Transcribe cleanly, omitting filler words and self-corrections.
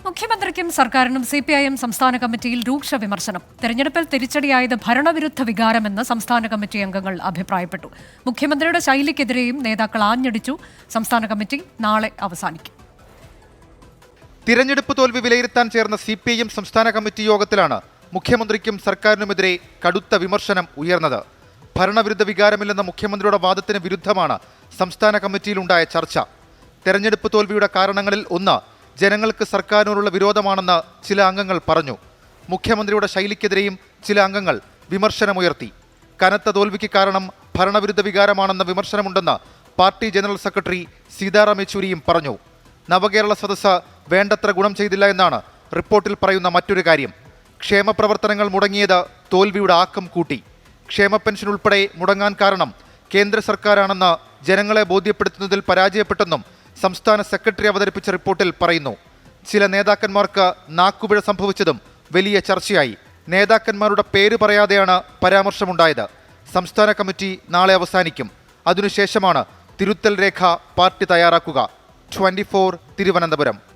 മുഖ്യമന്ത്രിക്കും സർക്കാരിനും CPIM സംസ്ഥാന കമ്മിറ്റിയിൽ രൂക്ഷ വിമർശനം. തെരഞ്ഞെടുപ്പിൽ തിരിച്ചടിയായത് ഭരണവിരുദ്ധ വികാരമെന്ന് സംസ്ഥാന കമ്മിറ്റി അംഗങ്ങൾ അഭിപ്രായപ്പെട്ടു. മുഖ്യമന്ത്രിയുടെ ശൈലിക്കെതിരെയും നേതാക്കൾ ആഞ്ഞടിച്ചു. സംസ്ഥാന കമ്മിറ്റി നാളെ അവസാനിക്കും. തിരഞ്ഞെടുപ്പ് തോൽവി വിലയിരുത്താൻ ചേർന്ന CPIM സംസ്ഥാന കമ്മിറ്റി യോഗത്തിലാണ് മുഖ്യമന്ത്രിക്കും സർക്കാരിനുമെതിരെ കടുത്ത വിമർശനം ഉയർന്നത്. ഭരണവിരുദ്ധ വികാരമില്ലെന്ന മുഖ്യമന്ത്രിയുടെ വാദത്തിന് വിരുദ്ധമാണ് സംസ്ഥാന കമ്മിറ്റിയിലുണ്ടായ ചർച്ച. തെരഞ്ഞെടുപ്പ് തോൽവിയുടെ കാരണങ്ങളിൽ ഒന്ന് ജനങ്ങൾക്ക് സർക്കാരിനോടുള്ള വിരോധമാണെന്ന് ചില അംഗങ്ങൾ പറഞ്ഞു. മുഖ്യമന്ത്രിയുടെ ശൈലിക്കെതിരെയും ചില അംഗങ്ങൾ വിമർശനമുയർത്തി. കനത്ത തോൽവിക്ക് കാരണം ഭരണവിരുദ്ധ വികാരമാണെന്ന വിമർശനമുണ്ടെന്ന് പാർട്ടി ജനറൽ സെക്രട്ടറി സീതാറാം യെച്ചൂരിയും പറഞ്ഞു. നവകേരള സദസ്സ് വേണ്ടത്ര ഗുണം ചെയ്തില്ല എന്നാണ് റിപ്പോർട്ടിൽ പറയുന്ന മറ്റൊരു കാര്യം. ക്ഷേമ പ്രവർത്തനങ്ങൾ മുടങ്ങിയത് തോൽവിയുടെ ആക്കം കൂട്ടി. ക്ഷേമ പെൻഷൻ ഉൾപ്പെടെ മുടങ്ങാൻ കാരണം കേന്ദ്ര സർക്കാരാണെന്ന് ജനങ്ങളെ ബോധ്യപ്പെടുത്തുന്നതിൽ പരാജയപ്പെട്ടെന്നും സംസ്ഥാന സെക്രട്ടറി അവതരിപ്പിച്ച റിപ്പോർട്ടിൽ പറയുന്നു. ചില നേതാക്കന്മാർക്ക് നാക്കുപിഴ സംഭവിച്ചതും വലിയ ചർച്ചയായി. നേതാക്കന്മാരുടെ പേര് പറയാതെയാണ് പരാമർശമുണ്ടായത്. സംസ്ഥാന കമ്മിറ്റി നാളെ അവസാനിക്കും. അതിനുശേഷമാണ് തിരുത്തൽ രേഖ പാർട്ടി തയ്യാറാക്കുക. 24 തിരുവനന്തപുരം.